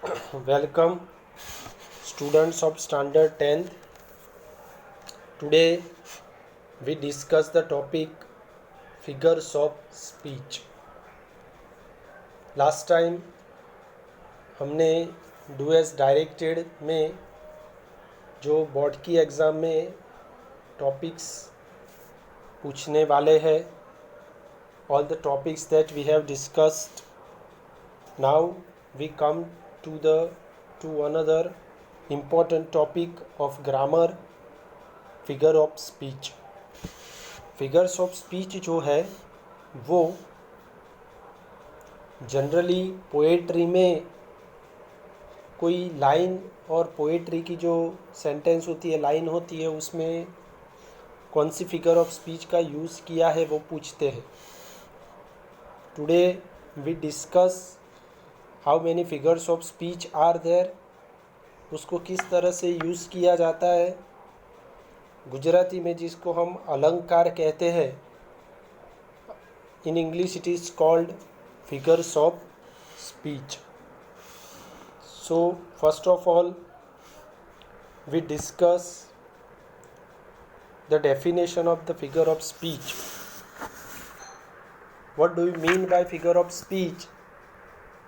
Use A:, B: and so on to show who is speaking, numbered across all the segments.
A: Welcome, students of Standard 10th. Today we discuss the topic figures of speech. Last time हमने do as directed में जो board की exam में topics पूछने वाले हैं, all the topics that we have discussed. Now we come to another important topic of grammar, figure of speech. Figures of speech जो है वो जनरली पोएट्री में कोई लाइन और पोएट्री की जो सेंटेंस होती है, लाइन होती है, उसमें कौन सी फिगर ऑफ स्पीच का यूज़ किया है वो पूछते हैं. Today we discuss how many figures of speech are there, उसको किस तरह से यूज़ किया जाता है. गुजराती में जिसको हम अलंकार कहते हैं, in English it is called figures of speech. So first of all we discuss the definition of the figure of speech. What do you mean by figure of speech?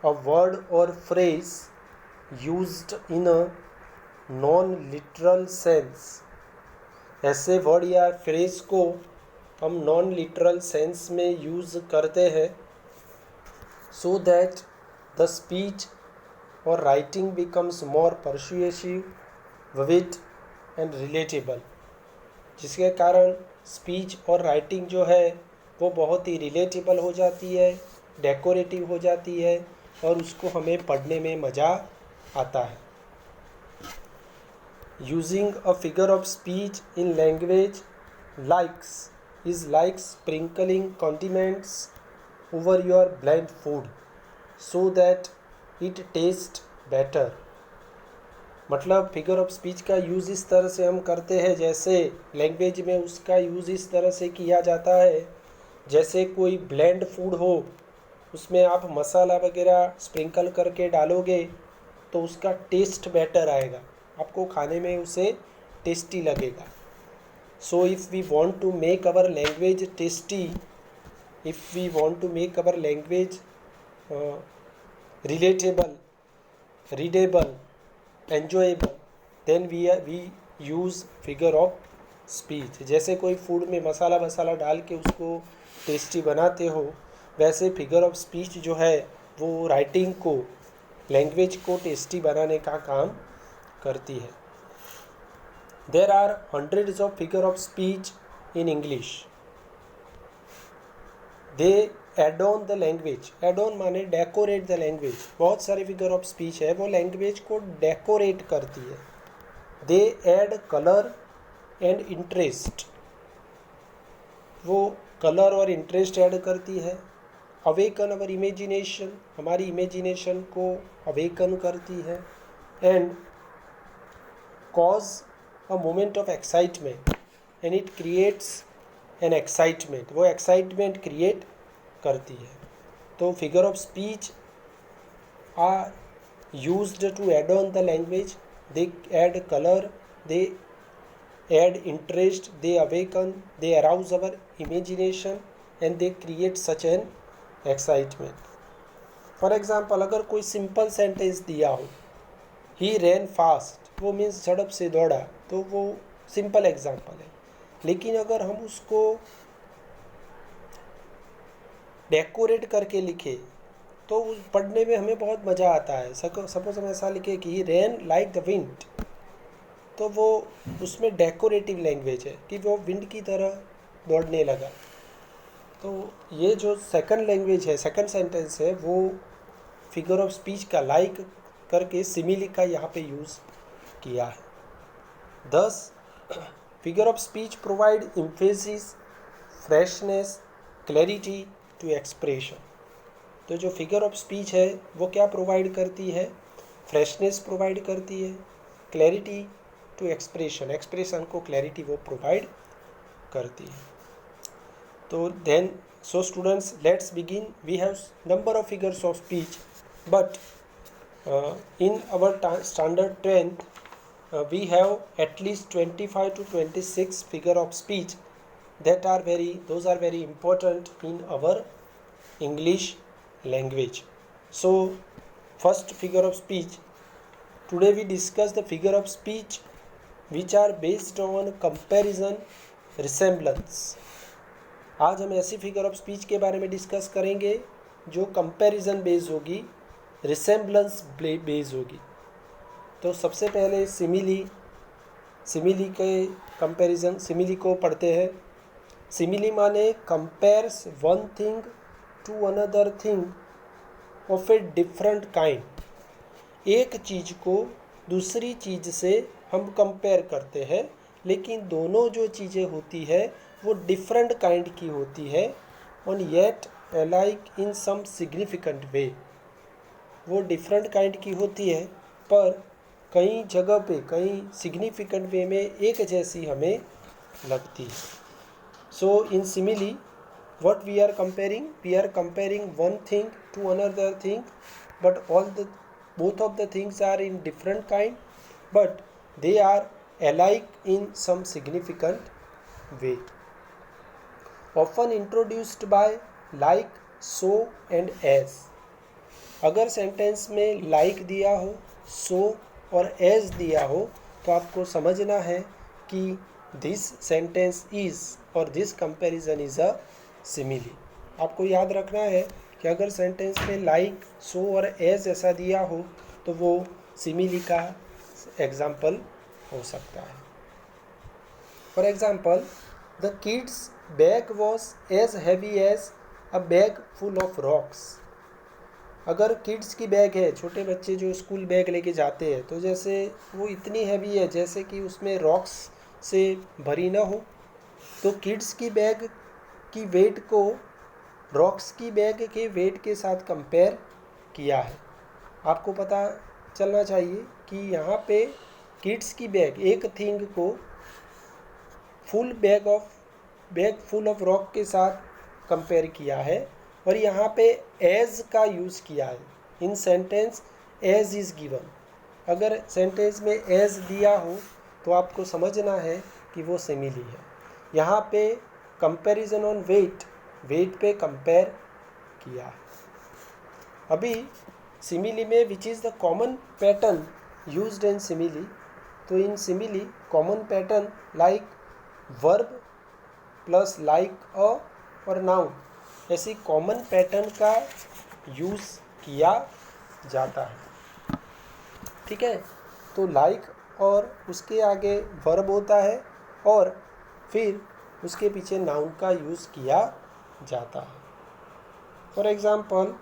A: A word or phrase used in a non-literal sense. ऐसे word या phrase को हम non literal sense में use करते हैं so that the speech or writing becomes more persuasive, vivid and relatable. जिसके कारण speech और राइटिंग जो है वो बहुत ही रिलेटेबल हो जाती है, डेकोरेटिव हो जाती है और उसको हमें पढ़ने में मज़ा आता है. Using a figure of speech in language likes is like sprinkling condiments over your blend food so that it taste better. मतलब फिगर ऑफ स्पीच का यूज़ इस तरह से हम करते हैं, जैसे लैंग्वेज में उसका यूज़ इस तरह से किया जाता है जैसे कोई ब्लेंड फूड हो, उसमें आप मसाला वगैरह स्प्रिंकल करके डालोगे तो उसका टेस्ट बेटर आएगा, आपको खाने में उसे टेस्टी लगेगा. So if we want to make our language tasty, if we want to make our language relatable, readable, enjoyable, then we use figure of speech. जैसे कोई फूड में मसाला डाल के उसको टेस्टी बनाते हो, वैसे फिगर ऑफ स्पीच जो है वो राइटिंग को, लैंग्वेज को टेस्टी बनाने का काम करती है. There are hundreds of figure of speech in English. They add on the language. Add on माने डेकोरेट द लैंग्वेज. बहुत सारी फिगर ऑफ स्पीच है वो लैंग्वेज को डेकोरेट करती है. They add colour and interest. वो कलर और इंटरेस्ट ऐड करती है. Awaken our imagination. हमारी इमेजिनेशन को अवेकन करती है. And cause a moment of excitement and it creates an excitement. वो एक्साइटमेंट क्रिएट करती है. तो figure of speech are used to add on the language. They add colour, they add interest, they awaken, they arouse our imagination and they create such an excitement. For example, अगर कोई simple sentence दिया हो, he ran fast, वो means झड़प से दौड़ा, तो वो सिंपल एग्जाम्पल है. लेकिन अगर हम उसको डेकोरेट करके लिखे तो उस पढ़ने में हमें बहुत मज़ा आता है. सपोज हम ऐसा लिखे कि he ran like the wind, तो वो उसमें डेकोरेटिव लैंग्वेज है कि वो विंड की तरह दौड़ने लगा. तो ये जो सेकंड लैंग्वेज है, सेकंड सेंटेंस है, वो फिगर ऑफ स्पीच का लाइक करके सिमिली का यहाँ पे यूज़ किया है. दस figure of speech provide emphasis, freshness, clarity to expression. तो जो फिगर ऑफ स्पीच है वो क्या प्रोवाइड करती है? फ्रेशनेस प्रोवाइड करती है, क्लैरिटी टू एक्सप्रेशन, एक्सप्रेशन को क्लैरिटी वो प्रोवाइड करती है. तो then so students, let's begin. We have number of figures of speech, but in our standard 10th, we have at least 25 to 26 figure of speech those are very important in our English language. So first figure of speech, today we discuss the figure of speech which are based on comparison resemblance. आज हम ऐसी figure of speech के बारे में discuss करेंगे जो comparison base होगी, resemblance base होगी. तो सबसे पहले सिमिली के कंपैरिजन, सिमिली को पढ़ते हैं. सिमिली माने compares one thing to another thing of a different kind. एक चीज़ को दूसरी चीज़ से हम कंपेयर करते हैं, लेकिन दोनों जो चीज़ें होती है वो डिफरेंट काइंड की होती है, और yet alike in some significant way. वो डिफरेंट काइंड की होती है पर कई जगह पे कई सिग्निफिकेंट वे में एक जैसी हमें लगती है. सो इन simile what we are comparing one thing to another thing, but both of the things are in different kind, but they are alike in some significant way. Often introduced by like, so and as. अगर sentence में like दिया हो, so और as दिया हो, तो आपको समझना है कि this sentence is और this comparison is a simile. आपको याद रखना है कि अगर सेंटेंस में लाइक, सो और एज ऐसा दिया हो तो वो सिमिली का एग्जाम्पल हो सकता है. For example, the kid's bag was as heavy as a bag full of rocks. अगर किड्स की बैग है, छोटे बच्चे जो स्कूल बैग लेके जाते हैं, तो जैसे वो इतनी हैवी है जैसे कि उसमें रॉक्स से भरी ना हो. तो किड्स की बैग की वेट को रॉक्स की बैग के वेट के साथ कंपेयर किया है. आपको पता चलना चाहिए कि यहाँ पे किड्स की बैग एक थिंग को बैग फुल ऑफ रॉक के साथ कंपेयर किया है, और यहाँ पे एज का यूज़ किया है. इन सेंटेंस एज इज़ गिवन. अगर सेंटेंस में एज दिया हो तो आपको समझना है कि वो सिमिली है. यहाँ पे कंपैरिजन ऑन वेट पे कंपेयर किया है. अभी सिमिली में which is the common pattern used in simile. तो in simile common pattern like verb plus like a और नाउन, ऐसी कॉमन पैटर्न का यूज़ किया जाता है. ठीक है. तो लाइक और उसके आगे वर्ब होता है और फिर उसके पीछे नाउन का यूज़ किया जाता है. For example,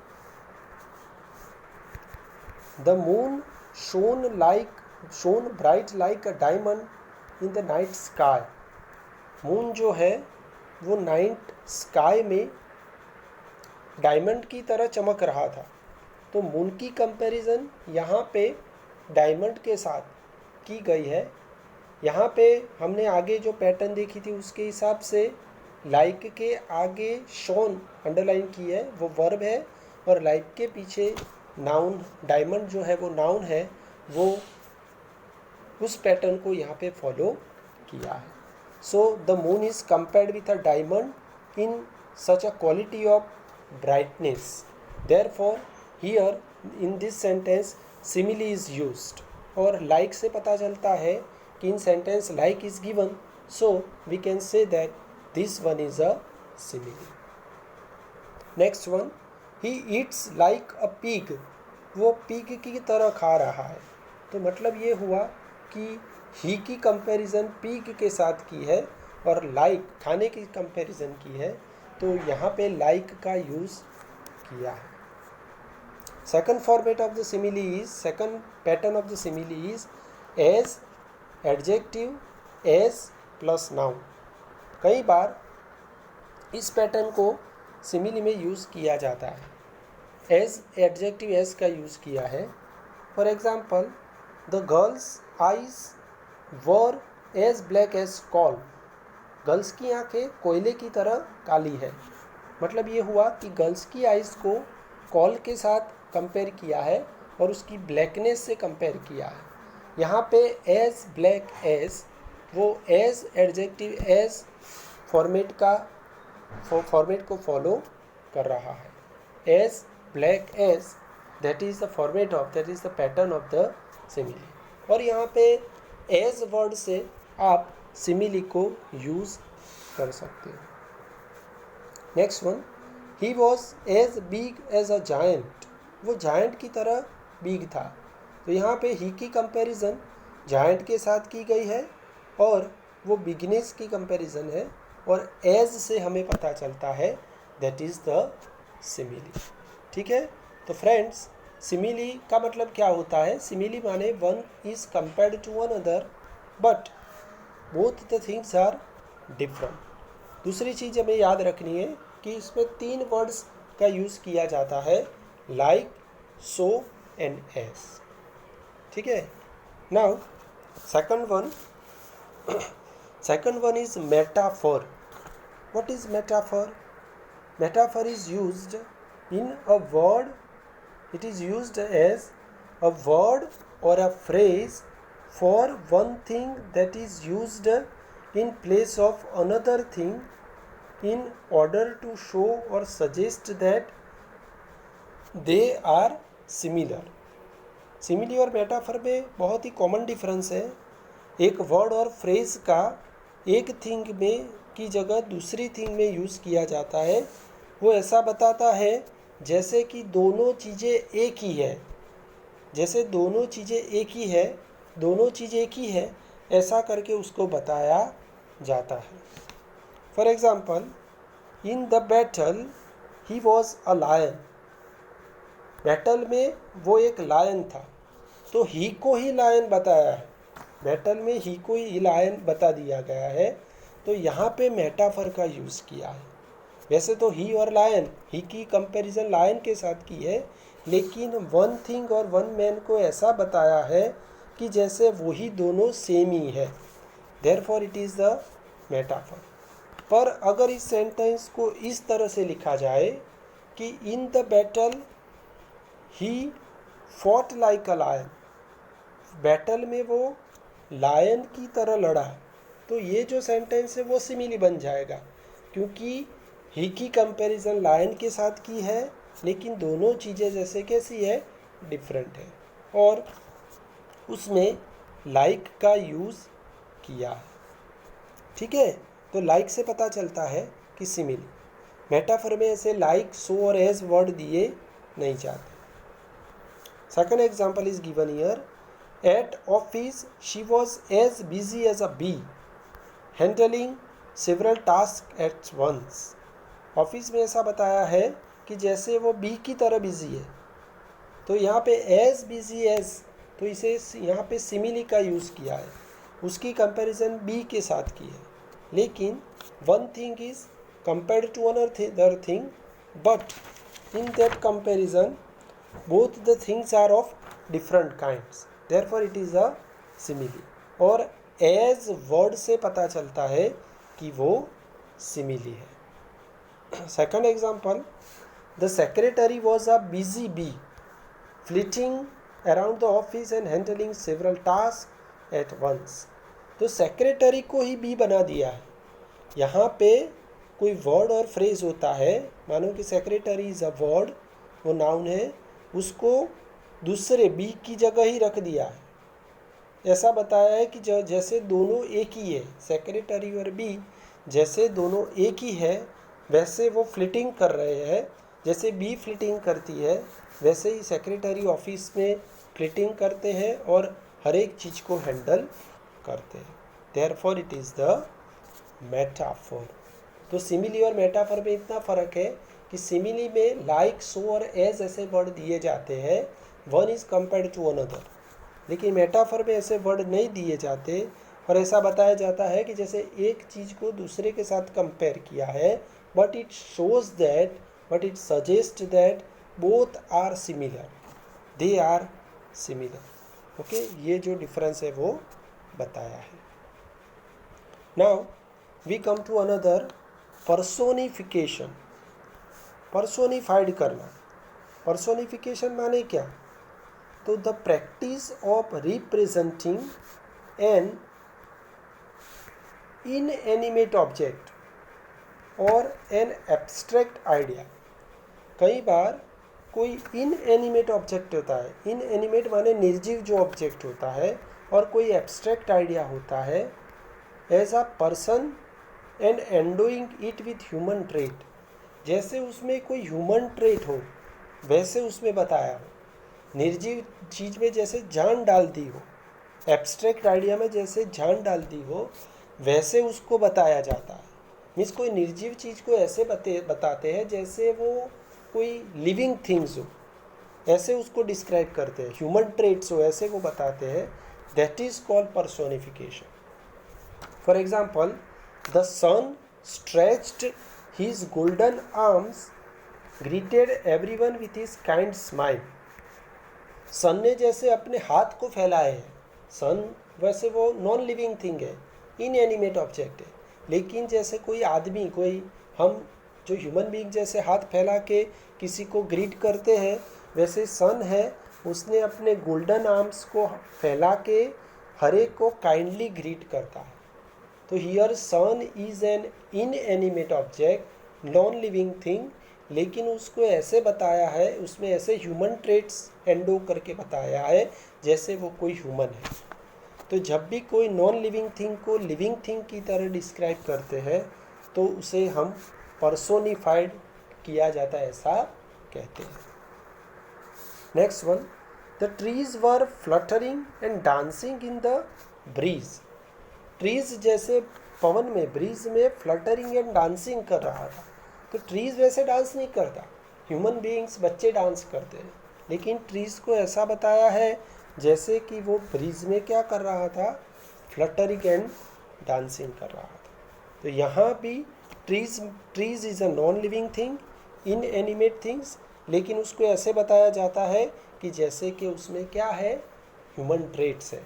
A: the moon shown bright like a diamond in the night sky. Moon जो है वो नाइट स्काई में डायमंड की तरह चमक रहा था. तो मून की कंपैरिजन यहाँ पे डायमंड के साथ की गई है. यहाँ पे हमने आगे जो पैटर्न देखी थी उसके हिसाब से लाइक के आगे शोन अंडरलाइन की है, वो वर्ब है, और लाइक के पीछे नाउन डायमंड जो है वो नाउन है. वो उस पैटर्न को यहाँ पे फॉलो किया है. So the moon is compared with a diamond in such a quality of brightness. Therefore here in this sentence simile is used. और लाइक से पता चलता है कि in sentence like is given, so we can say that this one is a simile. Next one, he eats like a pig. वो pig की तरह खा रहा है. तो मतलब ये हुआ कि ही की कंपैरिजन पिग के साथ की है और लाइक खाने की कंपैरिजन की है, तो यहाँ पे लाइक का यूज़ किया है. Second format of the simile is, second pattern of the simile is as adjective as plus noun. कई बार इस पैटर्न को सिमिली में यूज़ किया जाता है. एज एडजेक्टिव एज का यूज़ किया है. For example, the girl's eyes were as black as coal. Girl's की आंखें कोयले की तरह काली है. मतलब ये हुआ कि गर्ल्स की आइज़ को कॉल के साथ कंपेयर किया है और उसकी ब्लैकनेस से कंपेयर किया है। यहाँ पे एज ब्लैक एज, वो एज एडजेक्टिव एज फॉर्मेट को फॉलो कर रहा है। As black as, that is the format of, that is the pattern of the simile. और यहाँ पे एज वर्ड से आप सिमिली को यूज़ कर सकते हो। Next one, he was as big as a giant, वो जायंट की तरह बिग था। तो यहाँ पे ही की कंपैरिजन जायंट के साथ की गई है और वो बिगनेस की कंपैरिजन है, और एज से हमें पता चलता है दैट इज़ द सिमिली। ठीक है, तो फ्रेंड्स सिमिली का मतलब क्या होता है? सिमिली माने one is compared to one other but both the things are different. दूसरी चीज़ हमें याद रखनी है कि इसमें 3 वर्ड्स का यूज़ किया जाता है, लाइक, सो एंड एस। ठीक है, now second one is metaphor. What is metaphor? Metaphor is used in a word, it is used as a word or a phrase for one thing that is used in place of another thing in order to show or suggest that they are similar. Simile और metaphor में बहुत ही common difference है। एक word और phrase का एक thing में की जगह दूसरी थिंग में यूज़ किया जाता है। वो ऐसा बताता है जैसे कि दोनों चीज़ें एक ही है, जैसे दोनों चीज़ें एक ही है, दोनों चीज़ें एक ही है, ऐसा करके उसको बताया जाता है। For example, in the battle he was a lion, battle में वो एक लायन था, तो ही को ही लायन बताया है, बैटल में ही को ही लायन बता दिया गया है, तो यहाँ पे मेटाफर का यूज़ किया है। वैसे तो ही और लायन, ही की कंपैरिजन लायन के साथ की है, लेकिन वन थिंग और वन मैन को ऐसा बताया है कि जैसे वही दोनों सेम ही है, therefore it is the metaphor. पर अगर इस सेंटेंस को इस तरह से लिखा जाए कि in the battle he fought like a lion, battle में वो लायन की तरह लड़ा, तो ये जो सेंटेंस है वो सिमिली बन जाएगा, क्योंकि ही की कंपैरिजन लायन के साथ की है, लेकिन दोनों चीज़ें जैसे कैसी है, डिफरेंट है, और उसमें लाइक का यूज़ किया है। ठीक है, तो लाइक से पता चलता है कि सिमिली। मेटाफर में ऐसे लाइक, सो और एज वर्ड दिए नहीं जाते। Second example is given here, at office she was as busy as a bee handling several task at once. Office में ऐसा बताया है कि जैसे वो बी की तरह बिजी है, तो यहाँ पे एज बिजी एज, तो इसे यहाँ पे सिमिली का यूज़ किया है, उसकी कंपैरिजन बी के साथ की है, लेकिन one thing is compared to another thing, but in that comparison both the things are of different kinds, therefore it is a simile। और as word से पता चलता है कि वो simile है। Second example, the secretary was a busy bee flitting around the office and handling several tasks at once। तो secretary को ही बी बना दिया है। यहाँ पे कोई वर्ड और फ्रेज होता है, मानो कि सेक्रेटरी इज़ अ वर्ड, वो नाउन है, उसको दूसरे बी की जगह ही रख दिया है। ऐसा बताया है कि जैसे दोनों एक ही है, सेक्रेटरी और बी जैसे दोनों एक ही है, वैसे वो फ्लिटिंग कर रहे हैं, जैसे बी फ्लिटिंग करती है वैसे ही सेक्रेटरी ऑफिस में फ्लिटिंग करते हैं और हर एक चीज़ को हैंडल करते हैं। Therefore it is the metaphor. तो सिमिली और मेटाफोर में इतना फ़र्क है कि सिमिली में लाइक, सो और एज ऐसे वर्ड दिए जाते हैं, one is compared to another, लेकिन मेटाफर में ऐसे वर्ड नहीं दिए जाते, और ऐसा बताया जाता है कि जैसे एक चीज़ को दूसरे के साथ कंपेयर किया है, but it shows that, but it suggest that both are similar, they are similar. Okay, ये जो डिफरेंस है वो बताया है। Now we come to another, personification. Personified करना। पर्सोनिफिकेशन माने क्या? तो the practice of representing an inanimate object और एन एब्स्ट्रैक्ट आइडिया। कई बार कोई इनएनिमेट ऑब्जेक्ट होता है, इनएनिमेट माने निर्जीव जो ऑब्जेक्ट होता है, और कोई एब्स्ट्रैक्ट आइडिया होता है as a person and endowing it with human trait. जैसे उसमें कोई ह्यूमन ट्रेट हो वैसे उसमें बताया हो। निर्जीव चीज़ में जैसे जान डाल दी हो, एब्स्ट्रैक्ट आइडिया में जैसे जान डाल दी हो, वैसे उसको बताया जाता है। मीन्स कोई निर्जीव चीज़ को ऐसे बताते हैं जैसे वो कोई लिविंग थिंग्स हो, ऐसे उसको डिस्क्राइब करते हैं। ह्यूमन ट्रेट्स हो ऐसे वो बताते हैं। That is called personification. For example, the sun stretched his golden arms greeted everyone with his kind smile. Sun ने जैसे अपने हाथ को फैलाए हैं। सन वैसे वो नॉन लिविंग थिंग है, इनएनिमेट ऑब्जेक्ट है, लेकिन जैसे कोई आदमी, कोई हम जो ह्यूमन बीइंग जैसे हाथ फैला के किसी को ग्रीट करते हैं, वैसे सन है, उसने अपने गोल्डन आर्म्स को फैला के हर एक को काइंडली ग्रीट करता है। तो here sun is an inanimate object, non living thing, लेकिन उसको ऐसे बताया है, उसमें ऐसे ह्यूमन ट्रेट्स एंडो करके बताया है जैसे वो कोई ह्यूमन है। तो जब भी कोई नॉन लिविंग थिंग को लिविंग थिंग की तरह डिस्क्राइब करते हैं तो उसे हम पर्सोनिफाइड किया जाता है, ऐसा कहते हैं। Next one, the trees were fluttering and dancing in the breeze. Trees जैसे पवन में, ब्रीज में फ्लटरिंग एंड डांसिंग कर रहा था। तो ट्रीज वैसे डांस नहीं करता, ह्यूमन बीइंग्स, बच्चे डांस करते हैं, लेकिन ट्रीज को ऐसा बताया है जैसे कि वो ब्रीज में क्या कर रहा था, फ्लटरिंग एंड डांसिंग कर रहा था। तो यहाँ भी trees is a non living thing, inanimate things, लेकिन उसको ऐसे बताया जाता है कि जैसे कि उसमें क्या है, ह्यूमन ट्रेट्स है।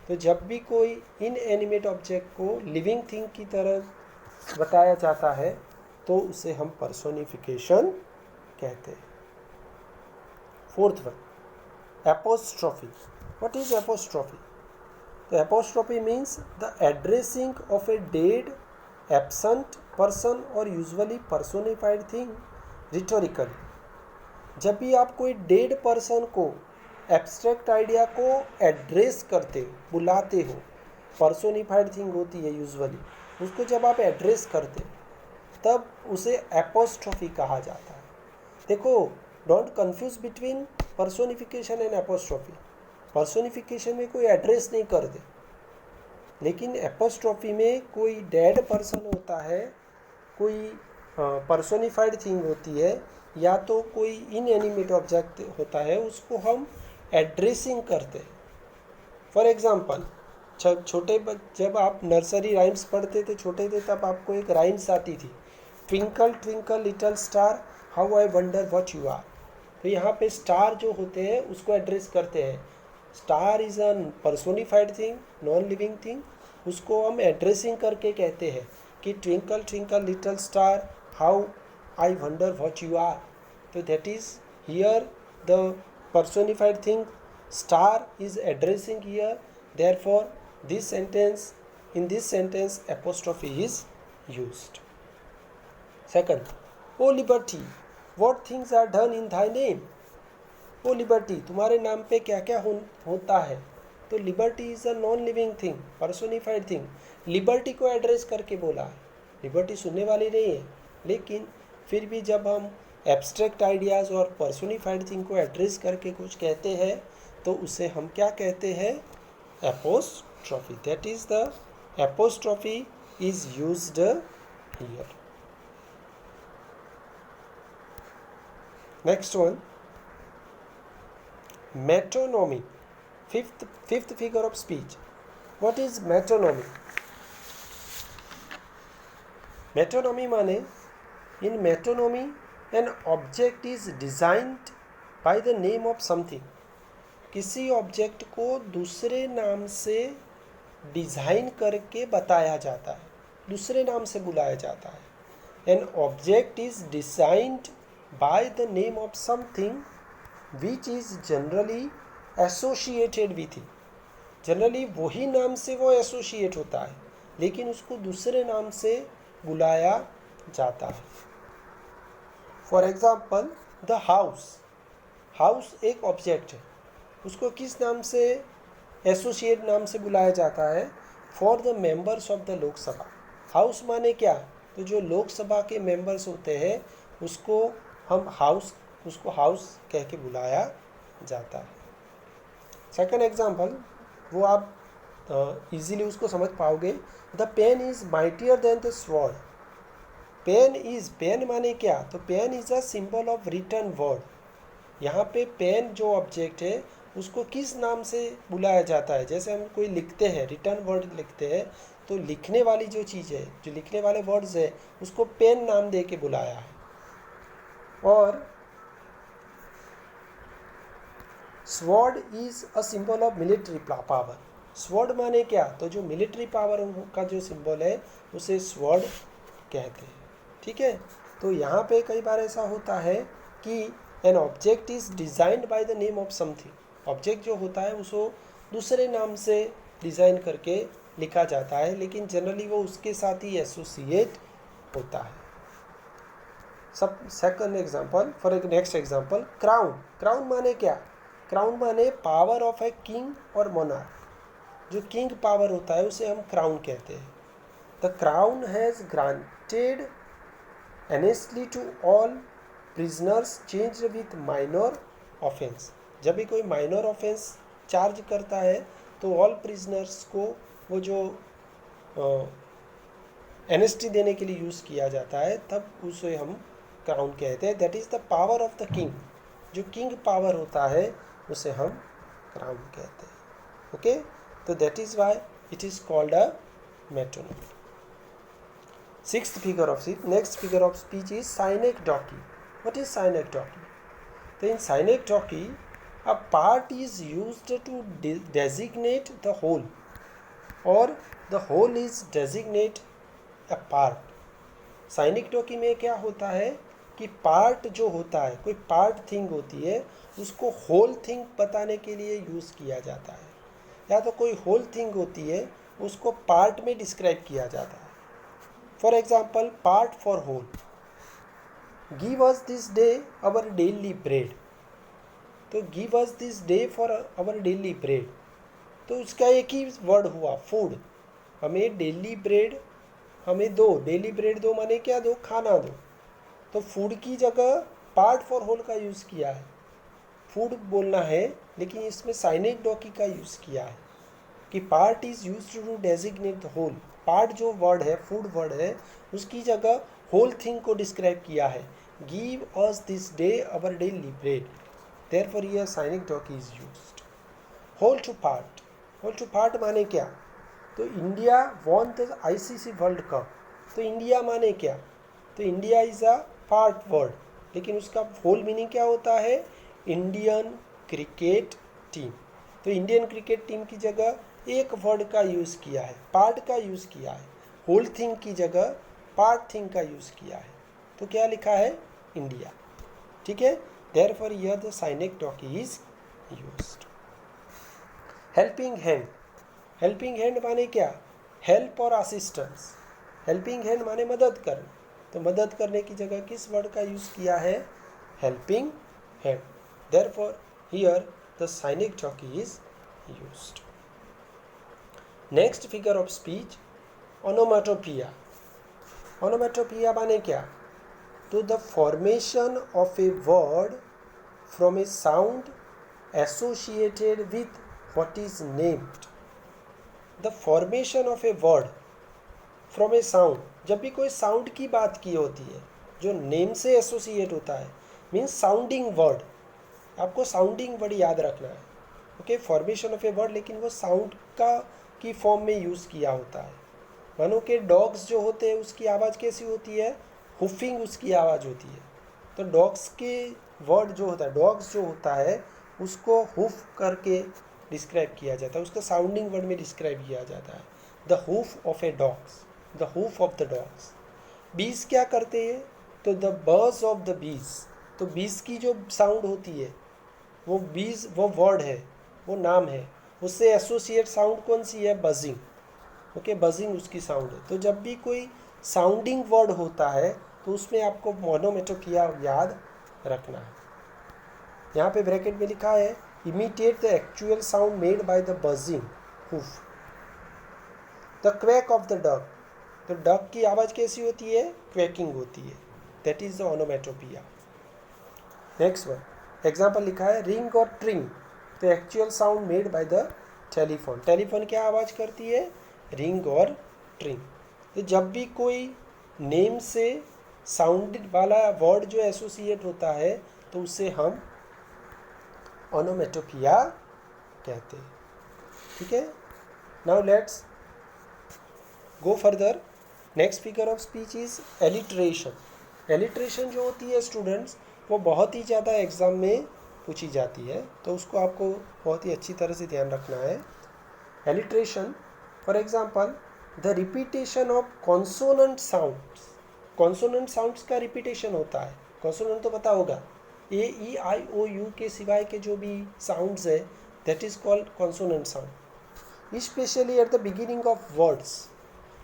A: तो जब भी कोई इनएनिमेट ऑब्जेक्ट को लिविंग थिंग की तरह बताया जाता है तो उसे हम पर्सोनिफिकेशन कहते हैं। Fourth one, apostrophe. What is apostrophe? तो apostrophe means the addressing of a dead, absent person और यूजुअली पर्सोनिफाइड थिंग रिटोरिकली। जब भी आप कोई डेड पर्सन को, एब्स्ट्रैक्ट आइडिया को एड्रेस करते हो, बुलाते हो, पर्सोनिफाइड थिंग होती है यूजुअली, उसको जब आप एड्रेस करते हो तब उसे एपोस्ट्रोफी कहा जाता है। देखो, don't confuse between personification and apostrophe. Personification में कोई एड्रेस नहीं करते, लेकिन एपोस्ट्रोफी में कोई डेड पर्सन होता है, कोई पर्सोनिफाइड थिंग होती है, या तो कोई इनएनिमेट ऑब्जेक्ट होता है, उसको हम एड्रेसिंग करते हैं। फॉर एग्जांपल, जब आप नर्सरी राइम्स पढ़ते थे, छोटे थे, तब आपको एक राइम्स आती थी, twinkle twinkle little star how I wonder what you are. तो यहाँ पे स्टार जो होते हैं उसको एड्रेस करते हैं। Star is a personified thing, non living thing, उसको हम एड्रेसिंग करके कहते हैं कि twinkle twinkle little star how I wonder what you are. तो that is here the personified thing, star is addressing here, therefore in this sentence apostrophe is used. Second, O liberty, what things are done in thy name? O liberty, तुम्हारे नाम पे क्या क्या होता है। तो liberty is a non living thing, personified thing, liberty को address करके बोला है। लिबर्टी सुनने वाली नहीं है, लेकिन फिर भी जब हम एब्स्ट्रैक्ट आइडियाज़ और पर्सोनिफाइड थिंग को एड्रेस करके कुछ कहते हैं तो उसे हम क्या कहते हैं, apostrophe. That is the apostrophe is used here. Next one, metonymy, fifth figure of speech. What is metonymy? Metonymy माने, in metonymy an object is designed by the name of something। किसी ऑब्जेक्ट को दूसरे नाम से design करके बताया जाता है, दूसरे नाम से बुलाया जाता है। an object is designed by the name of something which is generally associated with, generally वही नाम से वो एसोसिएट होता है लेकिन उसको दूसरे नाम से बुलाया जाता है। For example the house, house एक ऑब्जेक्ट है, उसको किस नाम से एसोसिएट नाम से बुलाया जाता है? For the members of the Lok Sabha. House माने क्या? तो जो लोकसभा के मेंबर्स होते हैं उसको हम हाउस कह के बुलाया जाता है। सेकंड एग्जाम्पल, वो आप इजीली उसको समझ पाओगे। The pen is mightier than the sword. Pen माने क्या? तो pen is a symbol of written word. यहाँ पे पेन जो ऑब्जेक्ट है उसको किस नाम से बुलाया जाता है? जैसे हम कोई लिखते हैं, रिटर्न वर्ड लिखते हैं, तो लिखने वाली जो चीज़ है, जो लिखने वाले वर्ड्स है, उसको पेन नाम दे के बुलाया है। और sword is a symbol of military power. Sword माने क्या? तो जो मिलिट्री पावर का जो सिंबल है उसे स्वॉर्ड कहते हैं। ठीक है, तो यहाँ पे कई बार ऐसा होता है कि an object is designed by the name of something. Object जो होता है उसको दूसरे नाम से डिज़ाइन करके लिखा जाता है लेकिन जनरली वो उसके साथ ही एसोसिएट होता है। सब second example, for next example, crown. Crown माने क्या? क्राउन माने पावर ऑफ ए किंग और मोनार्क। जो किंग पावर होता है उसे हम क्राउन कहते हैं। The crown has granted amnesty to all prisoners charged with minor offence. जब भी कोई माइनर ऑफेंस चार्ज करता है तो ऑल प्रिजनर्स को वो जो एनेस्टी देने के लिए यूज़ किया जाता है तब उसे हम क्राउन कहते हैं। That is the power of the king. जो किंग पावर होता है उसे हम क्राउन कहते हैं। ओके, तो that is why it is called a metronome. Next figure of speech is synecdoche. What is synecdoche? तो in साइनेक्डॉकी a part is used to designate the whole और the whole is designate a part। साइनेक्डॉकी में क्या होता है कि part जो होता है, कोई पार्ट थिंग होती है, उसको होल थिंग बताने के लिए यूज़ किया जाता है। या तो कोई होल थिंग होती है उसको पार्ट में डिस्क्राइब किया जाता है। For example, part for whole, give us this day our daily bread. तो give us this day for our daily bread, तो उसका एक ही वर्ड हुआ, फूड। हमें डेली ब्रेड हमें दो, डेली ब्रेड दो माने क्या? दो, खाना दो। तो फूड की जगह पार्ट फॉर होल का यूज़ किया है। फूड बोलना है लेकिन इसमें साइनेक्डॉकी का यूज़ किया है कि part is used to designate the whole. Part जो वर्ड है, फूड वर्ड है, उसकी जगह होल थिंग को डिस्क्राइब किया है। Give us this day our daily bread, therefore here synecdoche is used। Whole to part, whole to part माने क्या? तो India won the ICC world cup. तो इंडिया माने क्या? तो India is a part word लेकिन उसका होल मीनिंग क्या होता है? Indian cricket team. तो इंडियन क्रिकेट टीम की जगह एक वर्ड का यूज़ किया है, पार्ट का यूज़ किया है। होल थिंग की जगह पार्ट थिंग का यूज़ किया है, तो क्या लिखा है? इंडिया। ठीक है, therefore here the synecdoche is used। Helping hand. Helping hand माने क्या? हेल्प और असिस्टेंस। हेल्पिंग हैंड माने मदद करना, तो मदद करने की जगह किस वर्ड का यूज़ किया है? Helping hand. therefore here the synecdoche is used। Next figure of speech, onomatopoeia. Onomatopoeia माने क्या? तो the formation of a word from a sound associated with what is named। the formation of a word from a sound, जब भी कोई sound की बात की होती है जो नेम से एसोसिएट होता है, मीन्स साउंडिंग वर्ड। आपको साउंडिंग वर्ड याद रखना है। Okay, formation of a word लेकिन वो साउंड का की फॉर्म में यूज़ किया होता है। मानो कि डॉग्स जो होते हैं उसकी आवाज़ कैसी होती है? हुफिंग उसकी आवाज़ होती है। तो डॉग्स के वर्ड जो होता है, डॉग्स जो होता है उसको हुफ करके डिस्क्राइब किया जाता है, उसको साउंडिंग वर्ड में डिस्क्राइब किया जाता है। The HUF of A dogs, the HUF of the dogs. बीस क्या करते हैं? तो द बर्स ऑफ द बीस। तो बीस की जो साउंड होती है वो बीस, वो वर्ड है, वो नाम है, उससे एसोसिएट साउंड कौन सी है, बजिंग। ओके, बजिंग उसकी साउंड है। तो जब भी कोई साउंडिंग वर्ड होता है तो उसमें आपको मोनोमेटोपिया याद रखना है। यहाँ पे ब्रैकेट में लिखा है imitate the actual sound made by the buzzing HUF. The quack of the duck, तो डक की आवाज़ कैसी होती है, क्वैकिंग होती है, that is the onomatopoeia. Next one example लिखा है रिंग और ट्रिंग, तो actual sound made by the telephone. Telephone क्या आवाज़ करती है, रिंग और ट्रिंग। तो जब भी कोई नेम से साउंड वाला वर्ड जो एसोसिएट होता है तो उसे हम ओनोमेटोपिया कहते हैं। ठीक है, now let's go further. Next figure of speech is alliteration. Alliteration जो होती है स्टूडेंट्स, वो बहुत ही ज़्यादा एग्ज़ाम में पूछी जाती है, तो उसको आपको बहुत ही अच्छी तरह से ध्यान रखना है। Alliteration for example the repetition of consonant sounds. Consonant sounds का रिपीटेशन होता है, कॉन्सोनेंट तो पता होगा, ए ई आई ओ यू के सिवाय के जो भी साउंड्स है that is called consonant sound. Specially at the beginning of words,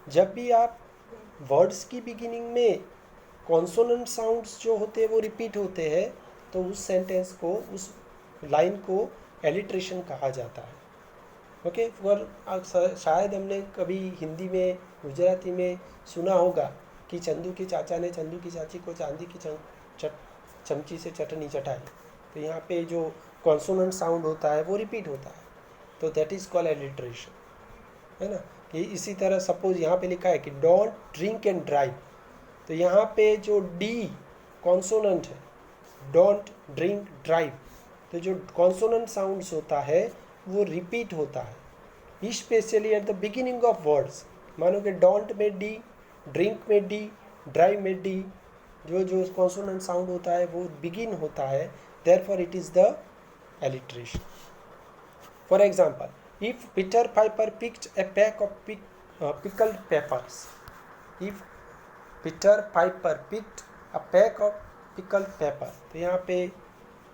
A: जब भी आप वर्ड्स की बिगिनिंग में कॉन्सोनेंट साउंड्स जो होते हैं वो रिपीट होते हैं तो उस सेंटेंस को, उस लाइन को एलिट्रेशन कहा जाता है। ओके, और शायद हमने कभी हिंदी में, गुजराती में सुना होगा कि चंदू के चाचा ने चंदू की चाची को चांदी की चमची से चटनी चटाई, तो यहाँ पे जो कॉन्सोनेंट साउंड होता है वो रिपीट होता है, तो दैट इज़ कॉल्ड एलिट्रेशन, है ना। ये इसी तरह सपोज यहाँ पे लिखा है कि डोंट ड्रिंक एंड ड्राइव, तो यहाँ पे जो डी कॉन्सोनेंट है, डोंट ड्रिंक ड्राइव, तो जो कॉन्सोनेंट साउंड्स होता है वो रिपीट होता है, specially at the beginning of words. मानो कि डोंट में डी, ड्रिंक में डी, ड्राइव में डी, जो जो कॉन्सोनेंट साउंड होता है वो बिगिन होता है, therefore it is the alliteration. For example if Peter Piper picked a pack of pickled peppers, if Peter Piper picked a pack of pickled pepper, तो यहाँ पे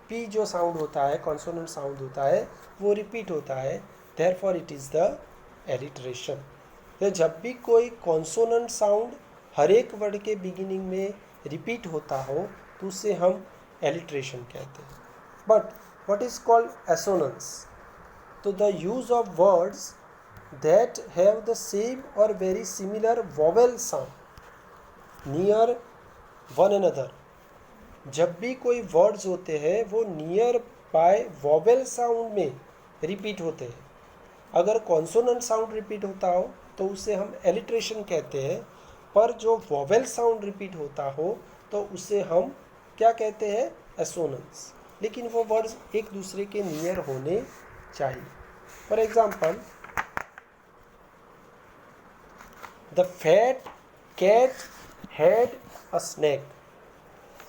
A: P जो साउंड होता है, कॉन्सोनेंट साउंड होता है, वो रिपीट होता है, therefore it is the alliteration। तो जब भी कोई कॉन्सोनेंट साउंड हर एक वर्ड के बिगिनिंग में रिपीट होता हो तो उसे हम एलिट्रेशन कहते हैं। But what is called assonance, तो the use of words that have the same और very similar vowel sound near one another. जब भी कोई वर्ड्स होते हैं वो नियर बाय वोवेल साउंड में रिपीट होते हैं। अगर कॉन्सोनेंट साउंड रिपीट होता हो तो उसे हम एलिट्रेशन कहते हैं, पर जो वोवेल साउंड रिपीट होता हो तो उसे हम क्या कहते हैं, एसोनेंस। लेकिन वो वर्ड्स एक दूसरे के नियर होने चाहिए। For example the fat cat had a snack.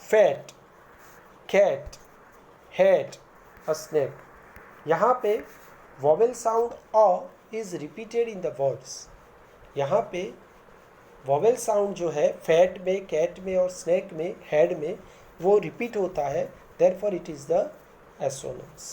A: Fat cat had a snack, यहाँ पे vowel sound a is repeated in the words. यहाँ पे वोवेल साउंड जो है फैट में, कैट में और स्नैक में, हैड में, वो रिपीट होता है, therefore it is the assonance.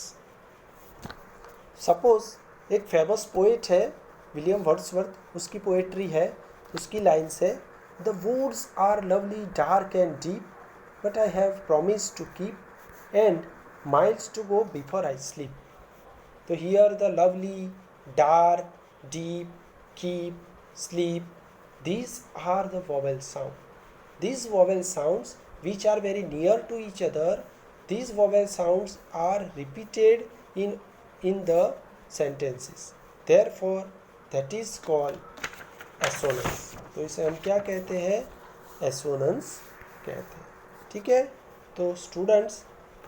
A: Suppose एक फेमस पोएट है विलियम वर्ड्सवर्थ, उसकी पोएट्री है, उसकी लाइन्स है the woods are lovely dark and deep but I have promise to keep and miles to go before I sleep. तो here the lovely, dark, deep, keep, sleep, these are the vowel sound. These vowel sounds which are very near to each other, these vowel sounds are repeated in the sentences, therefore that is called assonance। तो इसे हम क्या कहते हैं, assonance कहते हैं। ठीक है, तो students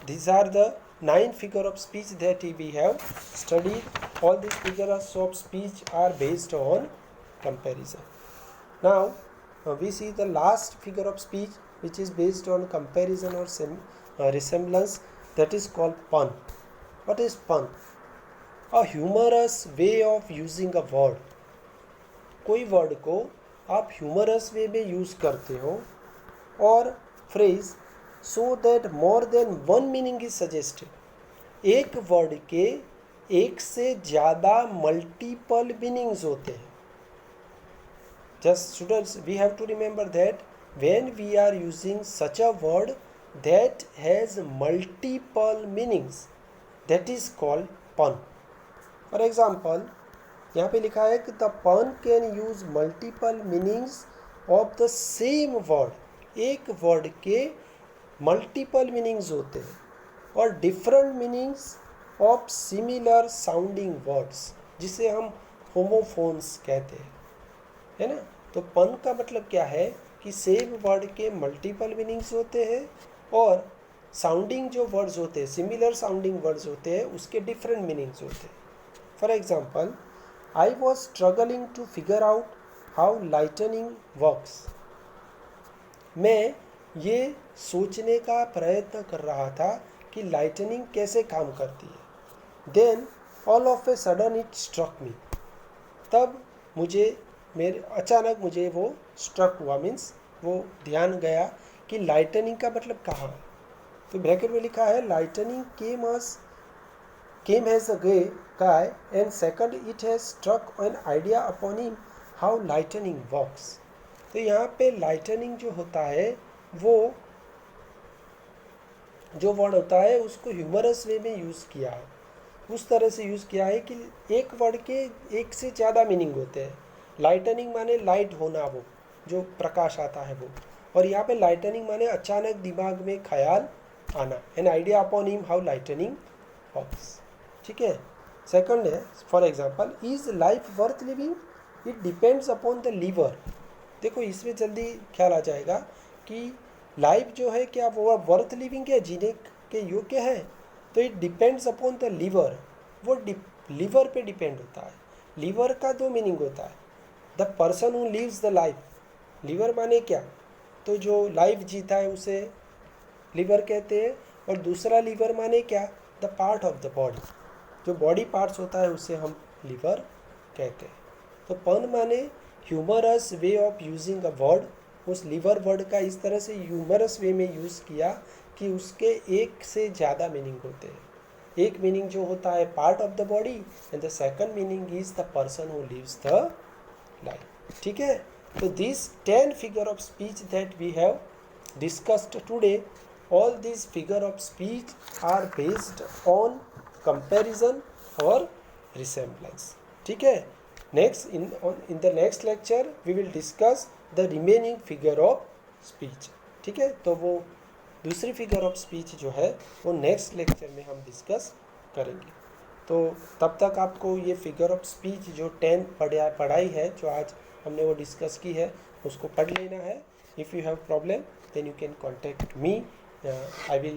A: these are the 9 figure of speech that we have studied। all these figures of speech are based on comparison। Now we see the last figure of speech which is based on comparison or resemblance, that is called pun। What is pun? A humorous way of using a word। कोई word को आप humorous way में use करते हो और phrase so that more than one meaning is suggested. एक word के एक से ज़्यादा मल्टीपल मीनिंग्स होते हैं. Just students, we have to remember that when we are using such a word that has multiple meanings, that is called pun. For example, यहाँ पे लिखा है कि the pun can use multiple meanings of the same word. एक word के multiple meanings होते हैं और different meanings of similar sounding words, जिसे हम homophones कहते हैं, है ना. तो पन का मतलब क्या है कि सेम वर्ड के मल्टीपल मीनिंग्स होते हैं और साउंडिंग जो वर्ड्स होते हैं, सिमिलर साउंडिंग वर्ड्स होते हैं, उसके डिफरेंट मीनिंग्स होते हैं. For example, I was struggling to figure out how lightning works. मैं ये सोचने का प्रयत्न कर रहा था कि लाइटनिंग कैसे काम करती है. Then all of a sudden it struck me. तब अचानक मुझे वो स्ट्रक हुआ, मीन्स वो ध्यान गया कि लाइटनिंग का मतलब कहाँ है. तो ब्रैकेट में लिखा है lightning came has a guy and second it has struck an idea upon him how lightning works. तो यहाँ पे लाइटनिंग जो होता है वो जो वर्ड होता है उसको ह्यूमरस वे में यूज़ किया है, उस तरह से यूज़ किया है कि एक वर्ड के एक से ज़्यादा मीनिंग होते हैं. लाइटनिंग माने लाइट होना, वो जो प्रकाश आता है वो, और यहाँ पे लाइटनिंग माने अचानक दिमाग में ख्याल आना, an idea upon him how lightning works. ठीक है. सेकंड है, for example, is life worth living, it depends upon the liver. देखो इसमें जल्दी ख्याल आ जाएगा कि लाइफ जो है क्या वो वर्थ लिविंग है, जीने के योग्य है. तो it depends upon the liver, वो लीवर पे डिपेंड होता है. लीवर का दो मीनिंग होता है, the person who lives the life. Liver माने क्या, तो जो लाइफ जीता है उसे लीवर कहते हैं. और दूसरा लीवर माने क्या, the part of the body, जो बॉडी पार्ट्स होता है उसे हम लीवर कहते हैं. तो पन माने humorous way of using a word. उस लीवर वर्ड का इस तरह से ह्यूमरस वे में यूज़ किया कि उसके एक से ज़्यादा मीनिंग होते हैं. एक मीनिंग जो होता है part of the body and the second meaning is the person who lives the life. ठीक है. तो this 10 figure of speech that we have discussed today, all these figure of speech are based on comparison or resemblance. ठीक है. Next in the next lecture we will discuss the remaining figure of speech. ठीक है. तो वो दूसरी figure of speech जो है वो नेक्स्ट लेक्चर में हम डिस्कस करेंगे. तो तब तक आपको ये फिगर ऑफ स्पीच जो 10 पढ़ाई है, जो आज हमने वो डिस्कस की है, उसको पढ़ लेना है. If you have problem then you can contact me. I will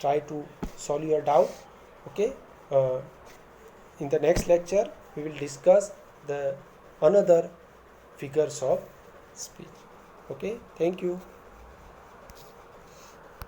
A: try to solve your doubt. Okay. In the next lecture we will discuss the another figures of speech. Okay. Thank you.